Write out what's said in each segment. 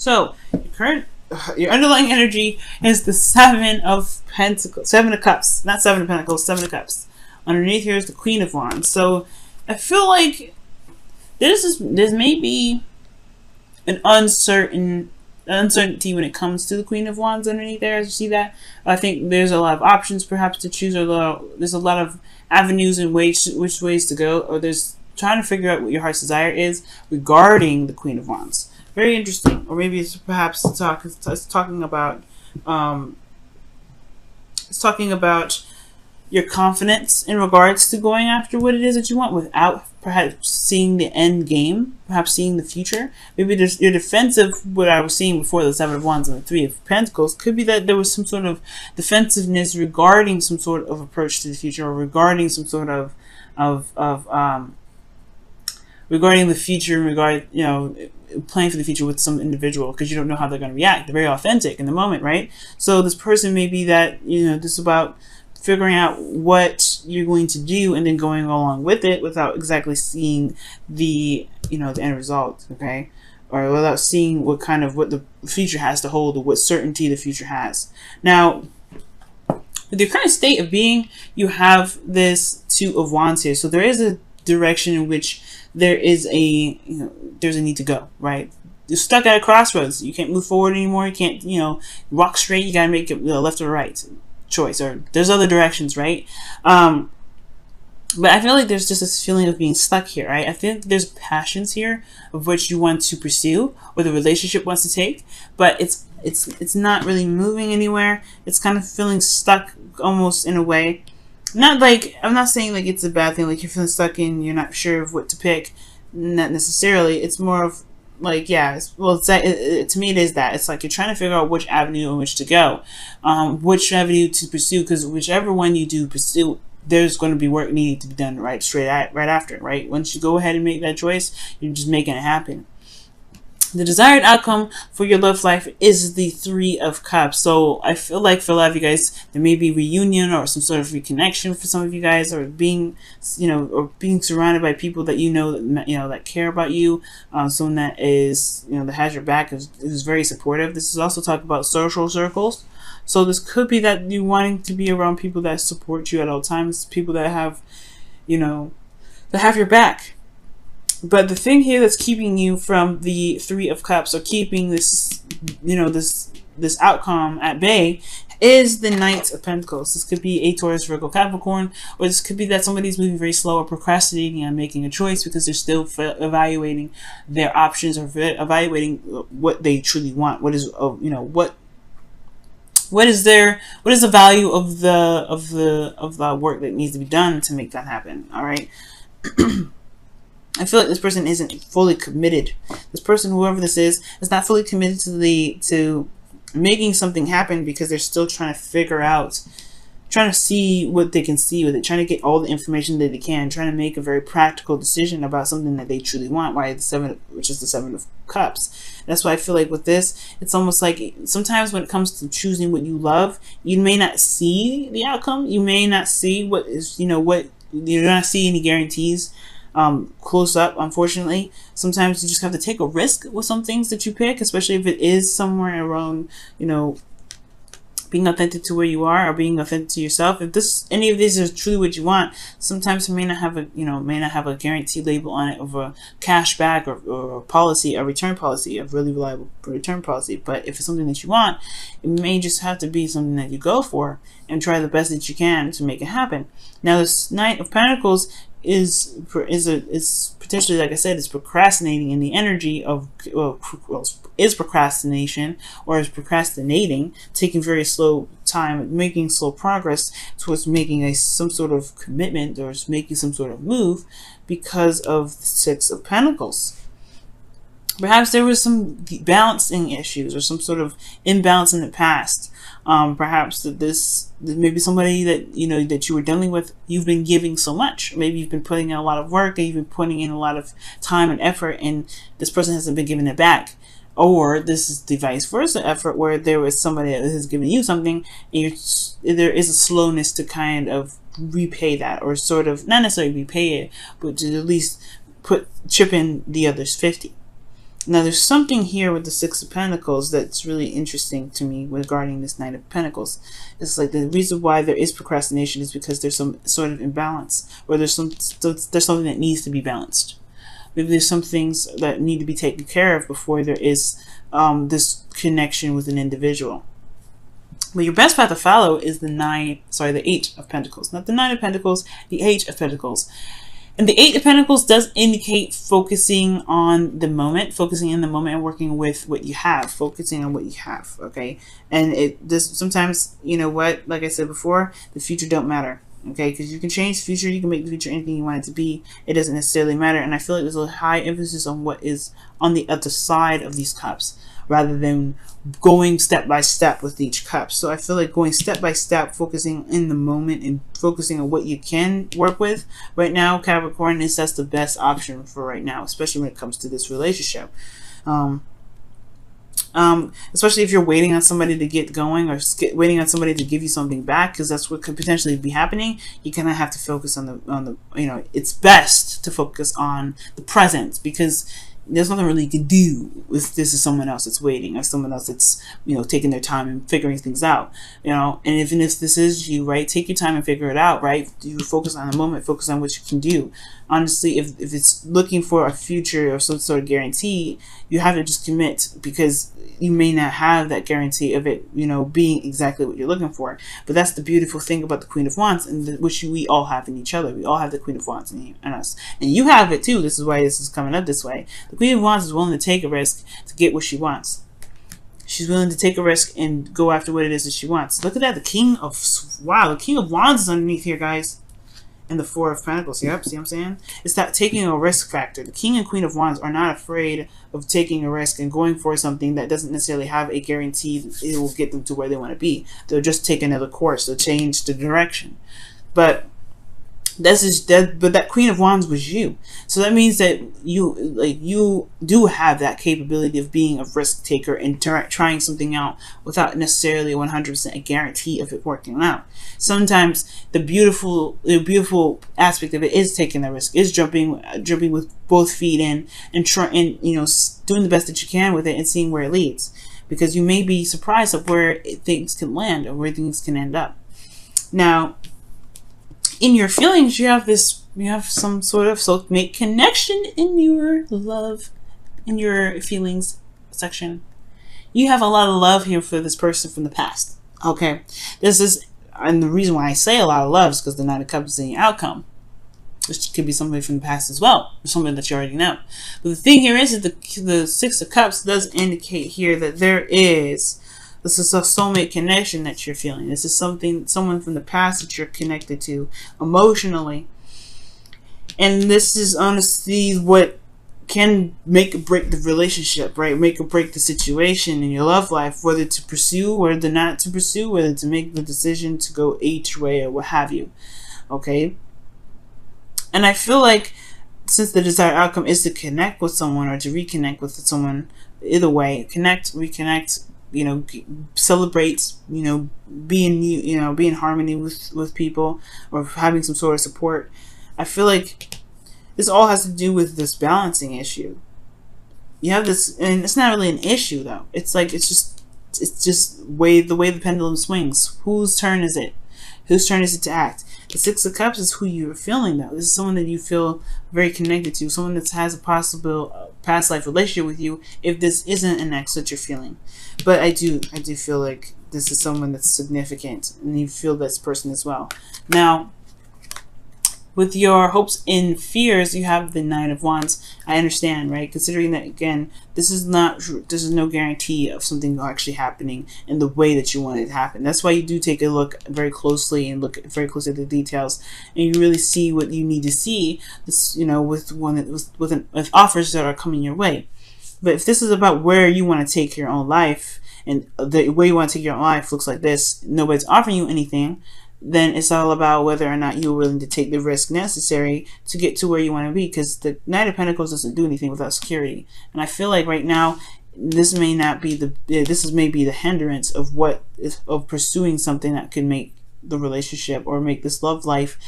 So your underlying energy is the Seven of Pentacles, Seven of Cups, not Seven of Pentacles, Seven of Cups. Underneath here is the Queen of Wands. So I feel like there's maybe an uncertainty when it comes to the Queen of Wands underneath there. As you see that, I think there's a lot of options perhaps to choose, or there's a lot of avenues and which ways to go, or there's trying to figure out what your heart's desire is regarding the Queen of Wands. Very interesting. Or maybe it's perhaps talking about your confidence in regards to going after what it is that you want without perhaps seeing the end game, perhaps seeing the future. Maybe there's your defensive, what I was seeing before the Seven of Wands and the Three of Pentacles, could be that there was some sort of defensiveness regarding some sort of approach to the future, or regarding some sort of regarding the future, planning for the future with some individual, because you don't know how they're going to react. They're very authentic in the moment, right? So this person may be that, this is about figuring out what you're going to do and then going along with it without exactly seeing the, the end result, okay? Or without seeing what the future has to hold, or what certainty the future has. Now, with your current state of being, you have this Two of Wands here. So there is a direction in which there is there's a need to go, right? You're stuck at a crossroads. You can't move forward anymore. You can't, walk straight. You gotta make it left or right choice, or there's other directions, right? But I feel like there's just this feeling of being stuck here, right? I think there's passions here of which you want to pursue, or the relationship wants to take, but it's not really moving anywhere. It's kind of feeling stuck almost in a way. Not like, I'm not saying like it's a bad thing, like you're feeling stuck and you're not sure of what to pick. Not necessarily. It's more of like, to me it is that. It's like you're trying to figure out which avenue in which to go, which avenue to pursue, because whichever one you do pursue, there's going to be work needing to be done right after, right? Once you go ahead and make that choice, you're just making it happen. The desired outcome for your love life is the Three of Cups. So I feel like for a lot of you guys, there may be reunion or some sort of reconnection for some of you guys, or being surrounded by people that that care about you, someone that is, that has your back, is very supportive. This is also talking about social circles. So this could be that you wanting to be around people that support you at all times, people that have, that have your back. But the thing here that's keeping you from the Three of Cups, or keeping this, this outcome at bay, is the Knight of Pentacles. This could be a Taurus, Virgo, Capricorn, or this could be that somebody's moving very slow or procrastinating on making a choice because they're still evaluating their options, or evaluating what they truly want. What is, what is the value of the work that needs to be done to make that happen? All right. I feel like this person isn't fully committed. This person, whoever this is not fully committed to making something happen, because they're still trying to figure out, trying to see what they can see with it, trying to get all the information that they can, trying to make a very practical decision about something that they truly want. Why which is the Seven of Cups. That's why I feel like with this, it's almost like sometimes when it comes to choosing what you love, you may not see the outcome. You may not see what is, what you're not see any guarantees close up. Unfortunately, sometimes you just have to take a risk with some things that you pick, especially if it is somewhere around, being authentic to where you are, or being authentic to yourself. If any of these is truly what you want, sometimes it may not have a guarantee label on it of a cash back, or a policy, a return policy, a really reliable return policy. But if it's something that you want, it may just have to be something that you go for and try the best that you can to make it happen. Now, this Knight of Pentacles is potentially, like I said, is procrastinating in the energy of, is procrastination, or is procrastinating, taking very slow time, making slow progress towards making some sort of commitment, or making some sort of move, because of the Six of Pentacles. Perhaps there was some balancing issues, or some sort of imbalance in the past. Perhaps that maybe somebody that that you were dealing with, you've been giving so much. Maybe you've been putting in a lot of work, and you've been putting in a lot of time and effort, and this person hasn't been giving it back. Or this is the vice versa effort, where there was somebody that has given you something, and there is a slowness to kind of repay that, or sort of not necessarily repay it, but to at least chip in the other's 50. Now, there's something here with the Six of Pentacles that's really interesting to me regarding this Knight of Pentacles. It's like the reason why there is procrastination is because there's some sort of imbalance, or there's something that needs to be balanced. Maybe there's some things that need to be taken care of before there is this connection with an individual. But your best path to follow is the Eight of Pentacles. Not the Nine of Pentacles, the Eight of Pentacles. And the Eight of Pentacles does indicate focusing on the moment, focusing in the moment and working with what you have, focusing on what you have, okay? And it does sometimes, you know what, like I said before, the future don't matter, okay? Because you can change the future, you can make the future anything you want it to be. It doesn't necessarily matter. And I feel like there's a high emphasis on what is on the other side of these cups, rather than going step by step with each cup. So I feel like going step by step, focusing in the moment and focusing on what you can work with right now, Capricorn, that's the best option for right now, especially when it comes to this relationship. Especially if you're waiting on somebody to get going, or waiting on somebody to give you something back, because that's what could potentially be happening. You kind of have to focus on the you know, it's best to focus on the present, because there's nothing really you can do if this is someone else that's waiting, or someone else that's, you know, taking their time and figuring things out, you know. And even if this is you, right, take your time and figure it out, right? You focus on the moment, focus on what you can do. Honestly, if it's looking for a future or some sort of guarantee, you have to just commit, because you may not have that guarantee of it, you know, being exactly what you're looking for. But that's the beautiful thing about the Queen of Wands, and which we all have in each other. We all have the Queen of Wands in us, and you have it too. This is why this is coming up this way. The Queen of Wands is willing to take a risk to get what she wants. She's willing to take a risk and go after what it is that she wants. Look at that. The King of, wow, the King of Wands is underneath here, guys. And the Four of Pentacles. Yep, see what I'm saying? It's that taking a risk factor. The King and Queen of Wands are not afraid of taking a risk and going for something that doesn't necessarily have a guarantee that it will get them to where they want to be. They'll just take another course. They'll change the direction. But that Queen of Wands was you. So that means that you do have that capability of being a risk taker and trying something out without necessarily 100% a guarantee of it working out. Sometimes the beautiful aspect of it is taking the risk, is jumping with both feet in, and you know, doing the best that you can with it and seeing where it leads, because you may be surprised at where things can land or where things can end up. Now, in your feelings, you have some sort of soulmate connection in your love, in your feelings section. You have a lot of love here for this person from the past. Okay, and the reason why I say a lot of love is because the Knight of Cups is in your outcome, which could be somebody from the past as well, or somebody that you already know. But the thing here is that the Six of Cups does indicate here that this is a soulmate connection that you're feeling. This is someone from the past that you're connected to emotionally. And this is honestly what can make or break the relationship, right? Make or break the situation in your love life, whether to pursue, whether not to pursue, whether to make the decision to go each way or what have you. Okay? And I feel like since the desired outcome is to connect with someone or to reconnect with someone, either way, connect, reconnect, you know, celebrate, you know, be in harmony with people, or having some sort of support. I feel like this all has to do with this balancing issue. You have this, and it's not really an issue though. It's just the way the pendulum swings. Whose turn is it? Whose turn is it to act? The Six of Cups is who you're feeling though. This is someone that you feel very connected to, someone that has a possible past life relationship with you, if this isn't an ex that you're feeling. But I do feel like this is someone that's significant, and you feel this person as well. Now, with your hopes and fears, you have the Nine of Wands. I understand, right? Considering that, again, this is no guarantee of something actually happening in the way that you want it to happen. That's why you do take a look very closely and look very closely at the details, and you really see what you need to see. This, you know, with offers that are coming your way. But if this is about where you want to take your own life, and the way you want to take your own life looks like this, nobody's offering you anything, then it's all about whether or not you're willing to take the risk necessary to get to where you want to be, because the Knight of Pentacles doesn't do anything without security. And I feel like right now this may be the hindrance of pursuing something that could make the relationship or make this love life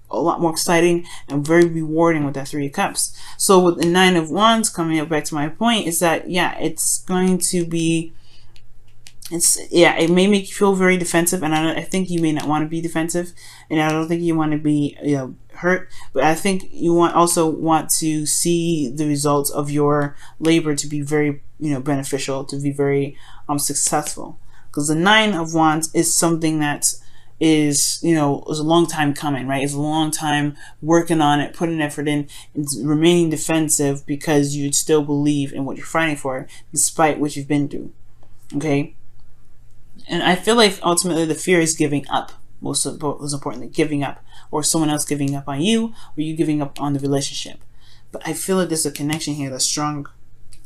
a lot more exciting and very rewarding with that Three of Cups. So with the Nine of Wands, coming up back to my point, is that, yeah, it's going to be, it may make you feel very defensive, and I think you may not want to be defensive, and I don't think you want to be, hurt, but I think you also want to see the results of your labor to be very, beneficial, to be very successful. Because the Nine of Wands is something that is a long time coming, right? It's a long time working on it, putting effort in, and remaining defensive because you still believe in what you're fighting for, despite what you've been through. Okay. And I feel like ultimately the fear is giving up. Most importantly, giving up, or someone else giving up on you, or you giving up on the relationship. But I feel like there's a connection here that's strong.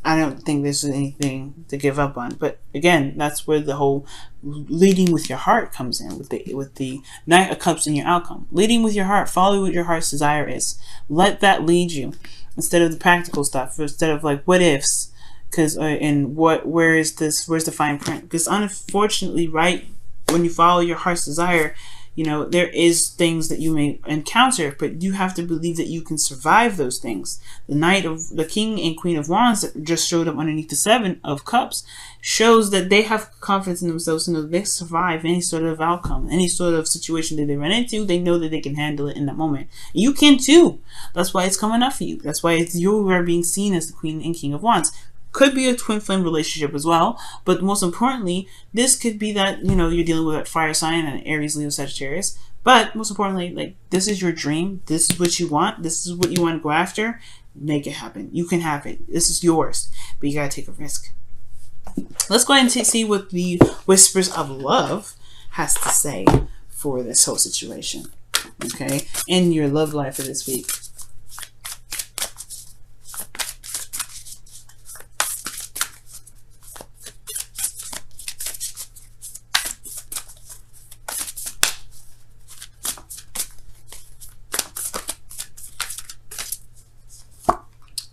I don't think there's anything to give up on. But again, that's where the whole leading with your heart comes in, with the Knight of Cups in your outcome. Leading with your heart, follow what your heart's desire is. Let that lead you instead of the practical stuff, instead of like what ifs. Because where's the fine print? Because unfortunately, right, when you follow your heart's desire, there is things that you may encounter, but you have to believe that you can survive those things. The King and Queen of Wands that just showed up underneath the Seven of Cups shows that they have confidence in themselves to know that they survive any sort of outcome, any sort of situation that they run into. They know that they can handle it in that moment. You can too. That's why it's coming up for you. That's why you are being seen as the Queen and King of Wands. Could be a twin flame relationship as well, but most importantly, this could be that you're dealing with that fire sign and Aries, Leo, Sagittarius. But most importantly, like, this is your dream. This is what you want. This is what you want to go after. Make it happen. You can have it. This is yours, but you gotta take a risk. Let's go ahead and see what the Whispers of Love has to say for this whole situation. Okay, in your love life for this week.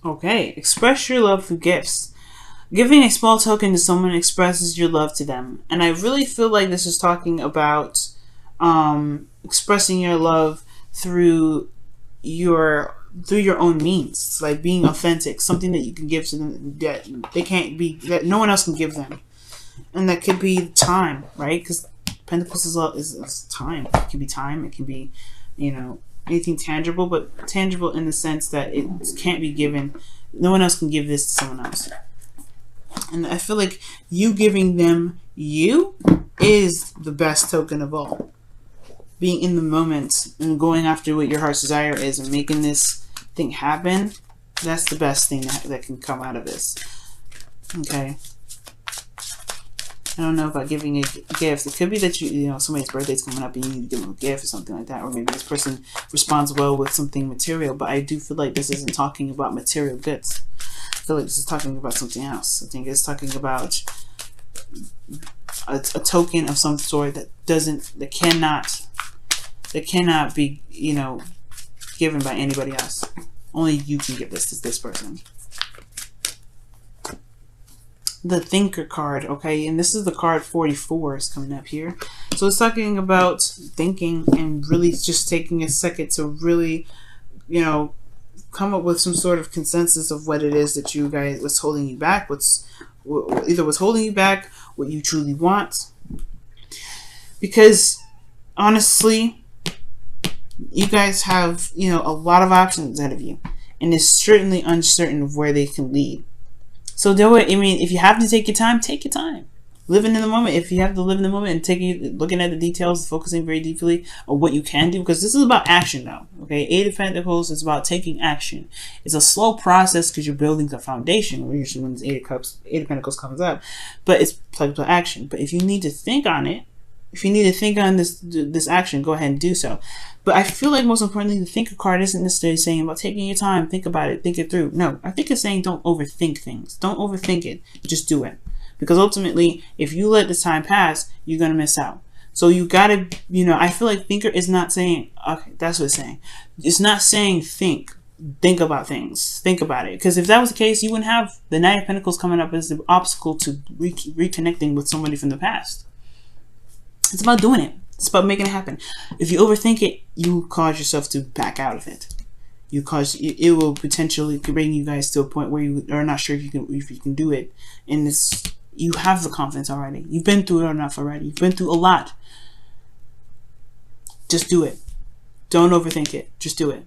Okay, express your love through gifts. Giving a small token to someone expresses your love to them. And I really feel like this is talking about expressing your love through your own means, like being authentic, something that you can give to them that no one else can give them. And that could be time, right? Because Pentacles is time. It can be time, it can be, anything tangible, but tangible in the sense that it can't be given. No one else can give this to someone else. And I feel like you giving them you is the best token of all. Being in the moment and going after what your heart's desire is and making this thing happen, that's the best thing that can come out of this. Okay. I don't know about giving a gift. It could be that somebody's birthday's coming up and you need to give them a gift or something like that. Or maybe this person responds well with something material. But I do feel like this isn't talking about material goods. I feel like this is talking about something else. I think it's talking about a token of some sort that cannot be, given by anybody else. Only you can give this to this person. The Thinker card, okay, and this is the card 44 is coming up here. So it's talking about thinking and really just taking a second to really, come up with some sort of consensus of what it is that you guys, what's holding you back, what's holding you back, what you truly want. Because honestly, you guys have, a lot of options ahead of you, and it's certainly uncertain of where they can lead. So do it. I mean, if you have to take your time, take your time. Living in the moment. If you have to live in the moment and looking at the details, focusing very deeply on what you can do, because this is about action now. Okay, Eight of Pentacles is about taking action. It's a slow process because you're building the foundation. Usually when Eight of Pentacles comes up, but it's plugged to action. But if you need to think on it, if you need to think on this action, go ahead and do so. But I feel like most importantly, the Thinker card isn't necessarily saying about taking your time, think about it, think it through. No, I think it's saying don't overthink things. Don't overthink it. Just do it. Because ultimately, if you let the time pass, you're going to miss out. So you got to, I feel like Thinker is not saying, okay, that's what it's saying. It's not saying think about things. Think about it. Because if that was the case, you wouldn't have the Knight of Pentacles coming up as the obstacle to reconnecting with somebody from the past. It's about doing it. It's about making it happen. If you overthink it, you cause yourself to back out of it. It will potentially bring you guys to a point where you are not sure if you can do it. And you have the confidence already. You've been through it enough already. You've been through a lot. Just do it. Don't overthink it. Just do it.